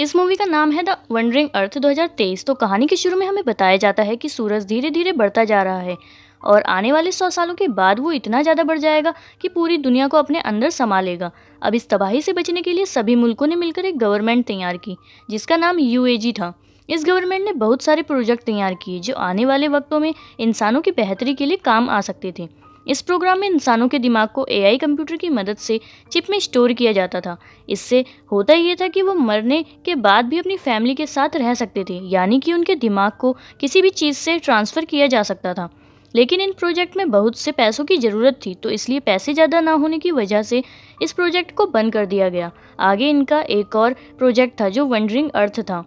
इस मूवी का नाम है द वंडरिंग अर्थ 2023। तो कहानी के शुरू में हमें बताया जाता है कि सूरज धीरे धीरे बढ़ता जा रहा है और आने वाले 100 सालों के बाद वो इतना ज़्यादा बढ़ जाएगा कि पूरी दुनिया को अपने अंदर समा लेगा। अब इस तबाही से बचने के लिए सभी मुल्कों ने मिलकर एक गवर्नमेंट तैयार की जिसका नाम यूएजी था। इस गवर्नमेंट ने बहुत सारे प्रोजेक्ट तैयार किए जो आने वाले वक्तों में इंसानों की बेहतरी के लिए काम आ सकते थे। इस प्रोग्राम में इंसानों के दिमाग को एआई कंप्यूटर की मदद से चिप में स्टोर किया जाता था। इससे होता ये था कि वो मरने के बाद भी अपनी फैमिली के साथ रह सकते थे, यानी कि उनके दिमाग को किसी भी चीज़ से ट्रांसफ़र किया जा सकता था। लेकिन इन प्रोजेक्ट में बहुत से पैसों की ज़रूरत थी, तो इसलिए पैसे ज़्यादा ना होने की वजह से इस प्रोजेक्ट को बंद कर दिया गया। आगे इनका एक और प्रोजेक्ट था जो वंडरिंग अर्थ था।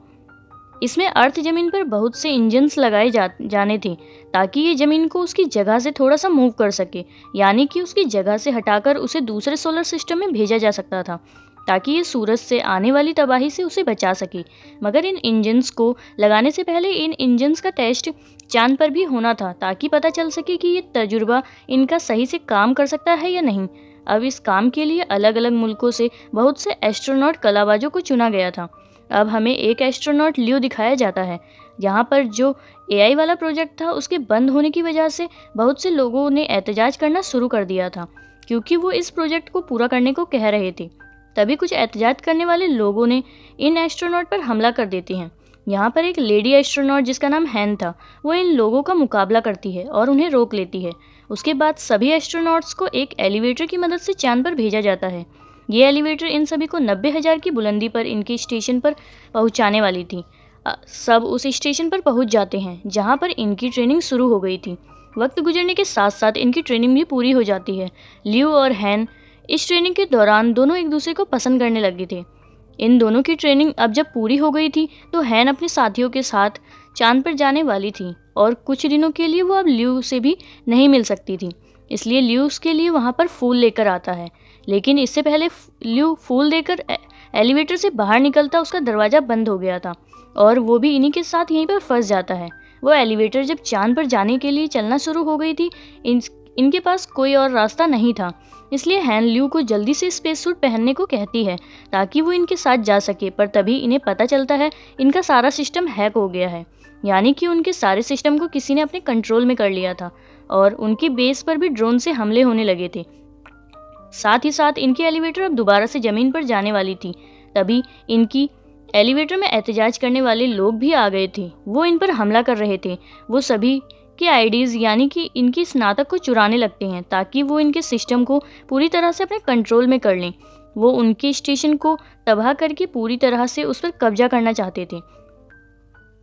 इसमें अर्थ ज़मीन पर बहुत से इंजन्स लगाए जाने थे ताकि ये ज़मीन को उसकी जगह से थोड़ा सा मूव कर सके, यानी कि उसकी जगह से हटाकर उसे दूसरे सोलर सिस्टम में भेजा जा सकता था ताकि ये सूरज से आने वाली तबाही से उसे बचा सके। मगर इन इंजन्स को लगाने से पहले इन इंजन्स का टेस्ट चांद पर भी होना था ताकि पता चल सके कि ये तजुर्बा इनका सही से काम कर सकता है या नहीं। अब इस काम के लिए अलग अलग मुल्कों से बहुत से एस्ट्रोनॉट कलाबाजों को चुना गया था। अब हमें एक एस्ट्रोनॉट लियो दिखाया जाता है। यहाँ पर जो एआई वाला प्रोजेक्ट था उसके बंद होने की वजह से बहुत से लोगों ने एहतजाज करना शुरू कर दिया था क्योंकि वो इस प्रोजेक्ट को पूरा करने को कह रहे थे। तभी कुछ एहतजाज करने वाले लोगों ने इन एस्ट्रोनॉट पर हमला कर देते हैं। यहाँ पर एक लेडी एस्ट्रोनॉट जिसका नाम हैन था, वो इन लोगों का मुकाबला करती है और उन्हें रोक लेती है। उसके बाद सभी एस्ट्रोनॉट्स को एक एलिवेटर की मदद से चांद पर भेजा जाता है। ये एलिवेटर इन सभी को 90,000 की बुलंदी पर इनके स्टेशन पर पहुंचाने वाली थी। सब उस स्टेशन पर पहुंच जाते हैं जहां पर इनकी ट्रेनिंग शुरू हो गई थी। वक्त गुजरने के साथ साथ इनकी ट्रेनिंग भी पूरी हो जाती है। लियो और हैन इस ट्रेनिंग के दौरान दोनों एक दूसरे को पसंद करने लगे थे। इन दोनों की ट्रेनिंग अब जब पूरी हो गई थी तो हैन अपने साथियों के साथ चांद पर जाने वाली थी और कुछ दिनों के लिए वो अब लियो से भी नहीं मिल सकती थी। इसलिए लियो उसके लिए वहाँ पर फूल लेकर आता है, लेकिन इससे पहले लियो फूल देकर एलिवेटर से बाहर निकलता उसका दरवाज़ा बंद हो गया था और वो भी इन्हीं के साथ यहीं पर फंस जाता है। वो एलिवेटर जब चांद पर जाने के लिए चलना शुरू हो गई थी, इनके पास कोई और रास्ता नहीं था। इसलिए हैन लियो को जल्दी से स्पेस सूट पहनने को कहती है ताकि वो इनके साथ जा सके, पर तभी इन्हें पता चलता है इनका सारा सिस्टम हैक हो गया है, यानी कि उनके सारे सिस्टम को किसी ने अपने कंट्रोल में कर लिया था और उनकी बेस पर भी ड्रोन से हमले होने लगे थे। साथ ही साथ इनकी एलिवेटर अब दोबारा से ज़मीन पर जाने वाली थी। तभी इनकी एलिवेटर में एहतजाज करने वाले लोग भी आ गए थे। वो इन पर हमला कर रहे थे। वो सभी के आईडीज़ यानी कि इनकी स्नातक को चुराने लगते हैं ताकि वो इनके सिस्टम को पूरी तरह से अपने कंट्रोल में कर लें। वो उनके स्टेशन को तबाह करके पूरी तरह से उस पर कब्जा करना चाहते थे।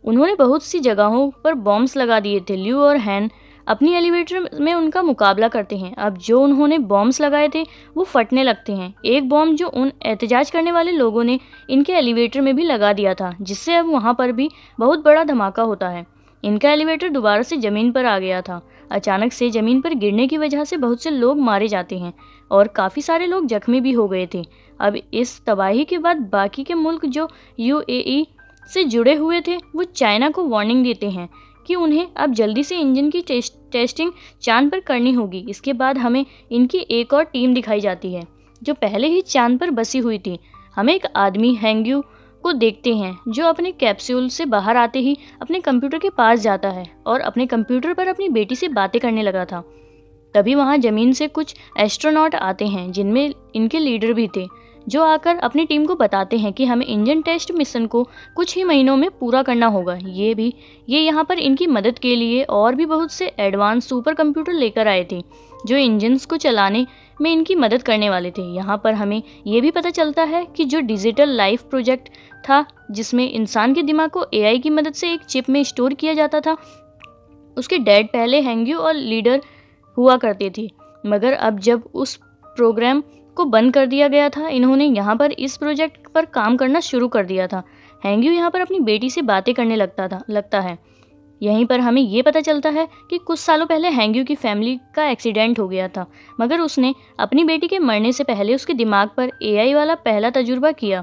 उन्होंने बहुत सी जगहों पर बॉम्ब्स लगा दिए थे। लियो और हैन अपनी एलिवेटर में उनका मुकाबला करते हैं। अब जो उन्होंने बॉम्ब्स लगाए थे वो फटने लगते हैं। एक बॉम्ब जो उन एहतजाज करने वाले लोगों ने इनके एलिवेटर में भी लगा दिया था, जिससे अब वहाँ पर भी बहुत बड़ा धमाका होता है। इनका एलिवेटर दोबारा से ज़मीन पर आ गया था। अचानक से ज़मीन पर गिरने की वजह से बहुत से लोग मारे जाते हैं और काफ़ी सारे लोग जख्मी भी हो गए थे। अब इस तबाही के बाद बाकी के मुल्क जो यूएई से जुड़े हुए थे वो चाइना को वार्निंग देते हैं कि उन्हें अब जल्दी से इंजन की टेस्टिंग चांद पर करनी होगी। इसके बाद हमें इनकी एक और टीम दिखाई जाती है जो पहले ही चांद पर बसी हुई थी। हमें एक आदमी हैंग्यू को देखते हैं जो अपने कैप्सूल से बाहर आते ही अपने कंप्यूटर के पास जाता है और अपने कंप्यूटर पर अपनी बेटी से बातें करने लगा था। तभी वहाँ ज़मीन से कुछ एस्ट्रोनॉट आते हैं जिनमें इनके लीडर भी थे, जो आकर अपनी टीम को बताते हैं कि हमें इंजन टेस्ट मिशन को कुछ ही महीनों में पूरा करना होगा। ये यहाँ पर इनकी मदद के लिए और भी बहुत से एडवांस सुपर कंप्यूटर लेकर आए थे जो इंजन्स को चलाने में इनकी मदद करने वाले थे। यहाँ पर हमें ये भी पता चलता है कि जो डिजिटल लाइफ प्रोजेक्ट था जिसमें इंसान के दिमाग को एआई की मदद से एक चिप में स्टोर किया जाता था, उसके डैड पहले हैंग्यू और लीडर हुआ करते थे। मगर अब जब उस प्रोग्राम को बंद कर दिया गया था, इन्होंने यहाँ पर इस प्रोजेक्ट पर काम करना शुरू कर दिया था। हैंग्यू यहाँ पर अपनी बेटी से बातें करने लगता है। यहीं पर हमें ये पता चलता है कि कुछ सालों पहले हैंग्यू की फैमिली का एक्सीडेंट हो गया था, मगर उसने अपनी बेटी के मरने से पहले उसके दिमाग पर एआई वाला पहला तजुर्बा किया।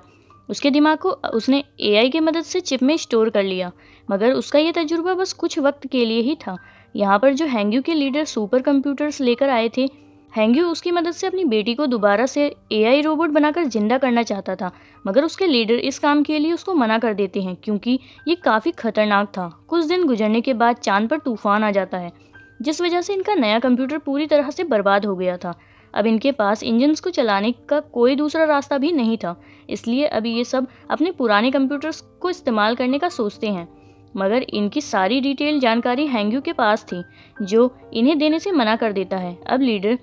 उसके दिमाग को उसने एआई की मदद से चिप में स्टोर कर लिया, मगर उसका ये तजुर्बा बस कुछ वक्त के लिए ही था। यहाँ पर जो हैंग्यू के लीडर सुपर कंप्यूटर्स लेकर आए थे हैंग्यू उसकी मदद से अपनी बेटी को दोबारा से एआई रोबोट बनाकर जिंदा करना चाहता था, मगर उसके लीडर इस काम के लिए उसको मना कर देते हैं क्योंकि ये काफ़ी खतरनाक था। कुछ दिन गुजरने के बाद चांद पर तूफान आ जाता है, जिस वजह से इनका नया कंप्यूटर पूरी तरह से बर्बाद हो गया था। अब इनके पास इंजन्स को चलाने का कोई दूसरा रास्ता भी नहीं था, इसलिए अब ये सब अपने पुराने कंप्यूटर्स को इस्तेमाल करने का सोचते हैं। मगर इनकी सारी डिटेल जानकारी हैंग्यू के पास थी, जो इन्हें देने से मना कर देता है। अब लीडर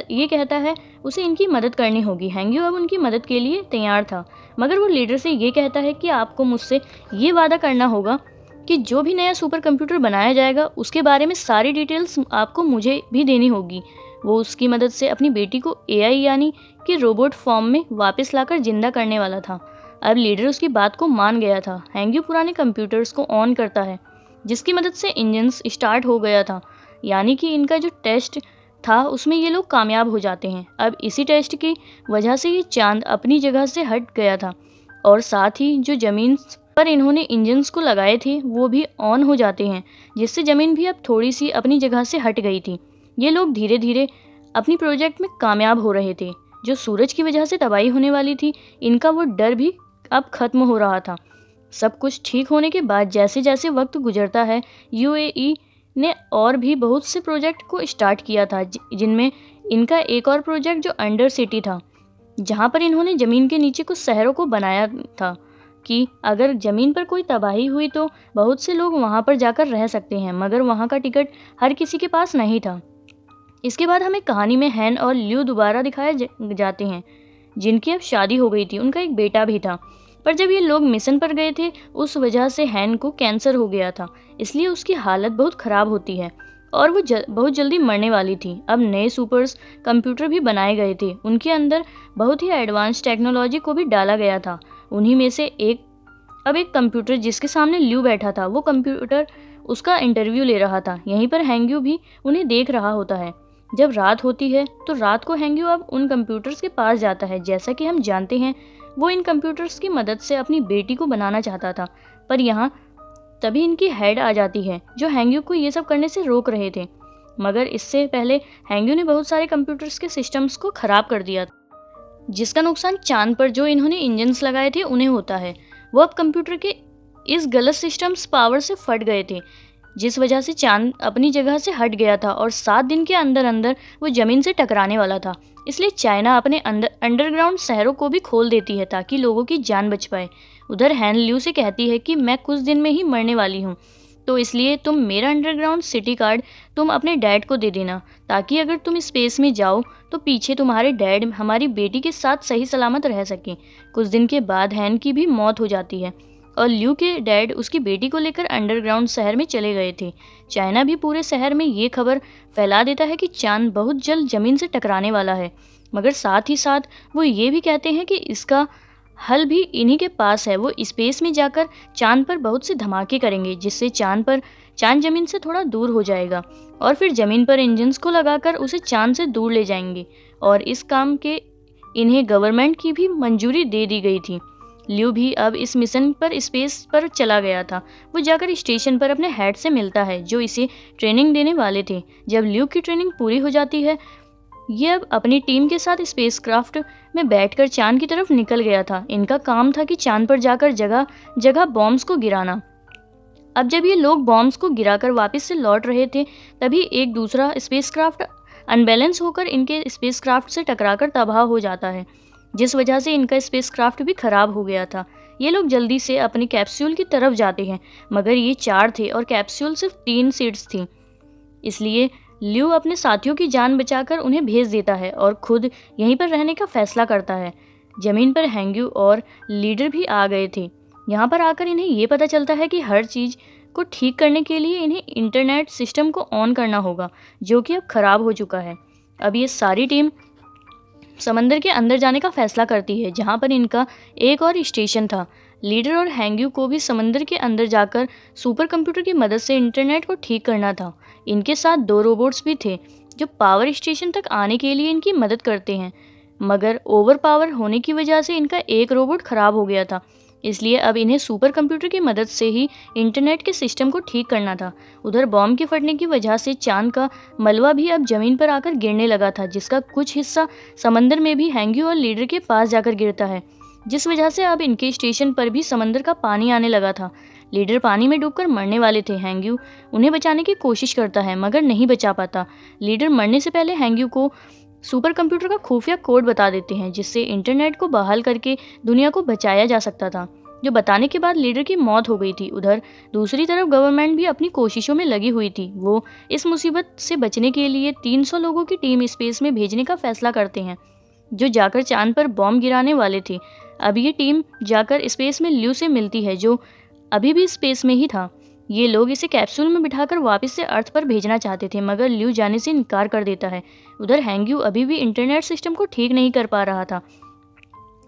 ये कहता है उसे इनकी मदद करनी होगी। हैंग्यू अब उनकी मदद के लिए तैयार था, मगर वो लीडर से ये कहता है कि आपको मुझसे ये वादा करना होगा कि जो भी नया सुपर कंप्यूटर बनाया जाएगा उसके बारे में सारी डिटेल्स आपको मुझे भी देनी होगी। वो उसकी मदद से अपनी बेटी को एआई यानी कि रोबोट फॉर्म में वापस लाकर जिंदा करने वाला था। अब लीडर उसकी बात को मान गया था। हैंग्यू पुराने कंप्यूटर्स को ऑन करता है, जिसकी मदद से इंजन्स स्टार्ट हो गया था, यानी कि इनका जो टेस्ट था उसमें ये लोग कामयाब हो जाते हैं। अब इसी टेस्ट की वजह से ये चांद अपनी जगह से हट गया था और साथ ही जो ज़मीन पर इन्होंने इंजन्स को लगाए थे वो भी ऑन हो जाते हैं, जिससे ज़मीन भी अब थोड़ी सी अपनी जगह से हट गई थी। ये लोग धीरे धीरे अपनी प्रोजेक्ट में कामयाब हो रहे थे। जो सूरज की वजह से तबाही होने वाली थी, इनका वो डर भी अब ख़त्म हो रहा था। सब कुछ ठीक होने के बाद जैसे जैसे वक्त गुजरता है, यूएई ने और भी बहुत से प्रोजेक्ट को स्टार्ट किया था, जिनमें इनका एक और प्रोजेक्ट जो अंडर सिटी था, जहां पर इन्होंने ज़मीन के नीचे कुछ शहरों को बनाया था कि अगर ज़मीन पर कोई तबाही हुई तो बहुत से लोग वहां पर जाकर रह सकते हैं, मगर वहां का टिकट हर किसी के पास नहीं था। इसके बाद हमें कहानी में हैन और ल्यू दोबारा दिखाए जाते हैं, जिनकी अब शादी हो गई थी। उनका एक बेटा भी था, पर जब ये लोग मिशन पर गए थे उस वजह से हैन को कैंसर हो गया था, इसलिए उसकी हालत बहुत ख़राब होती है और वो बहुत जल्दी मरने वाली थी। अब नए सुपर्स कंप्यूटर भी बनाए गए थे, उनके अंदर बहुत ही एडवांस टेक्नोलॉजी को भी डाला गया था। उन्हीं में से एक कंप्यूटर जिसके सामने ल्यू बैठा था, वो कंप्यूटर उसका इंटरव्यू ले रहा था। यहीं पर हैंग्यू भी उन्हें देख रहा होता है। जब रात होती है तो रात को हैंग्यू अब उन कंप्यूटर्स के पास जाता है। जैसा कि हम जानते हैं, वो इन कंप्यूटर्स की मदद से अपनी बेटी को बनाना चाहता था, पर यहाँ तभी इनकी हेड आ जाती है जो हैंग्यू को ये सब करने से रोक रहे थे। मगर इससे पहले हैंग्यू ने बहुत सारे कंप्यूटर्स के सिस्टम्स को ख़राब कर दिया, जिसका नुकसान चांद पर जो इन्होंने इंजन्स लगाए थे उन्हें होता है। वो अब कंप्यूटर के इस गलत सिस्टम्स पावर से फट गए थे, जिस वजह से चांद अपनी जगह से हट गया था और 7 दिन के अंदर अंदर वो ज़मीन से टकराने वाला था। इसलिए चाइना अपने अंडरग्राउंड शहरों को भी खोल देती है ताकि लोगों की जान बच पाए। उधर हैन ल्यू से कहती है कि मैं कुछ दिन में ही मरने वाली हूँ, तो इसलिए तुम मेरा अंडरग्राउंड सिटी कार्ड तुम अपने डैड को दे देना, ताकि अगर तुम स्पेस में जाओ तो पीछे तुम्हारे डैड हमारी बेटी के साथ सही सलामत रह सकें। कुछ दिन के बाद हैन की भी मौत हो जाती है और ल्यू के डैड उसकी बेटी को लेकर अंडरग्राउंड शहर में चले गए थे। चाइना भी पूरे शहर में ये खबर फैला देता है कि चांद बहुत जल्द ज़मीन से टकराने वाला है, मगर साथ ही साथ वो ये भी कहते हैं कि इसका हल भी इन्हीं के पास है। वो स्पेस में जाकर चांद पर बहुत से धमाके करेंगे, जिससे चांद ज़मीन से थोड़ा दूर हो जाएगा और फिर ज़मीन पर इंजन्स को लगाकर उसे चांद से दूर ले जाएंगे। और इस काम के इन्हें गवर्नमेंट की भी मंजूरी दे दी गई थी। ल्यू भी अब इस मिशन पर स्पेस पर चला गया था। वो जाकर स्टेशन पर अपने हेड से मिलता है जो इसे ट्रेनिंग देने वाले थे। जब ल्यू की ट्रेनिंग पूरी हो जाती है, ये अब अपनी टीम के साथ स्पेसक्राफ्ट में बैठकर चांद की तरफ निकल गया था। इनका काम था कि चांद पर जाकर जगह जगह बॉम्ब्स को गिराना। अब जब ये लोग बॉम्ब्स को गिराकर वापस से लौट रहे थे, तभी एक दूसरा स्पेसक्राफ्ट अनबैलेंस होकर इनके स्पेसक्राफ्ट से टकराकर तबाह हो जाता है, जिस वजह से इनका स्पेसक्राफ्ट भी खराब हो गया था। ये लोग जल्दी से अपनी कैप्सूल की तरफ जाते हैं, मगर ये 4 थे और कैप्सूल सिर्फ 3 सीट्स थी। इसलिए ल्यू अपने साथियों की जान बचाकर उन्हें भेज देता है और खुद यहीं पर रहने का फैसला करता है। ज़मीन पर हैंग्यू और लीडर भी आ गए थे। यहाँ पर आकर इन्हें ये पता चलता है कि हर चीज़ को ठीक करने के लिए इन्हें इंटरनेट सिस्टम को ऑन करना होगा, जो कि अब ख़राब हो चुका है। अब ये सारी टीम समंदर के अंदर जाने का फैसला करती है, जहाँ पर इनका एक और स्टेशन था। लीडर और हैंग्यू को भी समंदर के अंदर जाकर सुपर कंप्यूटर की मदद से इंटरनेट को ठीक करना था। इनके साथ 2 रोबोट्स भी थे जो पावर स्टेशन तक आने के लिए इनकी मदद करते हैं, मगर ओवर पावर होने की वजह से इनका एक रोबोट ख़राब हो गया था। इसलिए अब इन्हें सुपर कंप्यूटर की मदद से ही इंटरनेट के सिस्टम को ठीक करना था। उधर बॉम्ब के फटने की वजह से चांद का मलबा भी अब जमीन पर आकर गिरने लगा था, जिसका कुछ हिस्सा समंदर में भी हैंग्यूक और लीडर के पास जाकर गिरता है, जिस वजह से अब इनके स्टेशन पर भी समंदर का पानी आने लगा था। लीडर पानी में डूबकर मरने वाले थे। हैंग्यूक उन्हें बचाने की कोशिश करता है मगर नहीं बचा पाता। लीडर मरने से पहले हैंग्यूक को सुपर कंप्यूटर का खुफिया कोड बता देते हैं, जिससे इंटरनेट को बहाल करके दुनिया को बचाया जा सकता था, जो बताने के बाद लीडर की मौत हो गई थी। उधर दूसरी तरफ गवर्नमेंट भी अपनी कोशिशों में लगी हुई थी। वो इस मुसीबत से बचने के लिए 300 लोगों की टीम स्पेस में भेजने का फैसला करते हैं, जो जाकर चांद पर बॉम्ब गिराने वाले थे। अब ये टीम जाकर स्पेस में ल्यू से मिलती है, जो अभी भी स्पेस में ही था। ये लोग इसे कैप्सूल में बिठाकर वापस से अर्थ पर भेजना चाहते थे, मगर ल्यू जाने से इनकार कर देता है। उधर हैंग्यूक अभी भी इंटरनेट सिस्टम को ठीक नहीं कर पा रहा था।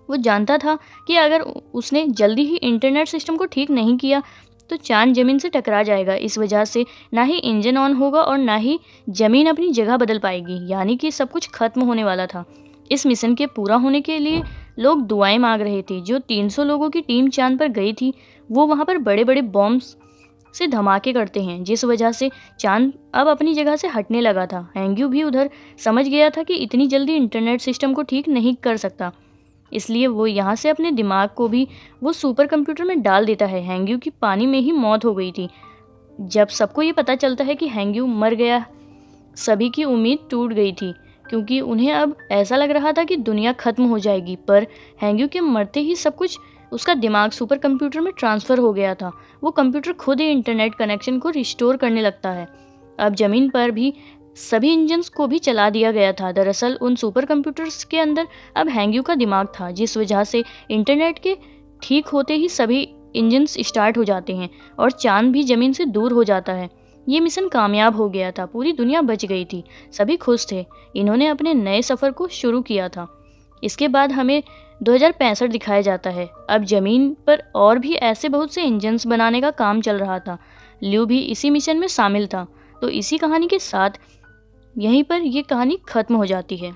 वो जानता था कि अगर उसने जल्दी ही इंटरनेट सिस्टम को ठीक नहीं किया तो चांद जमीन से टकरा जाएगा। इस वजह से ना ही इंजन ऑन होगा और ना ही जमीन अपनी जगह बदल पाएगी, यानी कि सब कुछ खत्म होने वाला था। इस मिशन के पूरा होने के लिए लोग दुआएं मांग रहे थे। जो 300 लोगों की टीम चांद पर गई थी, वो वहाँ पर बड़े बड़े बॉम्ब्स से धमाके करते हैं, जिस वजह से चांद अब अपनी जगह से हटने लगा था। हैंग्यूक भी उधर समझ गया था कि इतनी जल्दी इंटरनेट सिस्टम को ठीक नहीं कर सकता, इसलिए वो यहाँ से अपने दिमाग को भी वो सुपर कंप्यूटर में डाल देता है। हैंग्यूक की पानी में ही मौत हो गई थी। जब सबको ये पता चलता है कि हैंग्यूक मर गया, सभी की उम्मीद टूट गई थी, क्योंकि उन्हें अब ऐसा लग रहा था कि दुनिया खत्म हो जाएगी। पर हैंग्यूक के मरते ही सब कुछ उसका दिमाग सुपर कंप्यूटर में ट्रांसफ़र हो गया था। वो कंप्यूटर खुद ही इंटरनेट कनेक्शन को रिस्टोर करने लगता है। अब ज़मीन पर भी सभी इंजन्स को भी चला दिया गया था। दरअसल उन सुपर कंप्यूटर्स के अंदर अब हैंग्यूक का दिमाग था, जिस वजह से इंटरनेट के ठीक होते ही सभी इंजन्स स्टार्ट हो जाते हैं और चांद भी ज़मीन से दूर हो जाता है। ये मिशन कामयाब हो गया था। पूरी दुनिया बच गई थी। सभी खुश थे। इन्होंने अपने नए सफ़र को शुरू किया था। इसके बाद हमें 2065 दिखाया जाता है। अब ज़मीन पर और भी ऐसे बहुत से इंजन्स बनाने का काम चल रहा था। ल्यू भी इसी मिशन में शामिल था। तो इसी कहानी के साथ यहीं पर ये कहानी ख़त्म हो जाती है।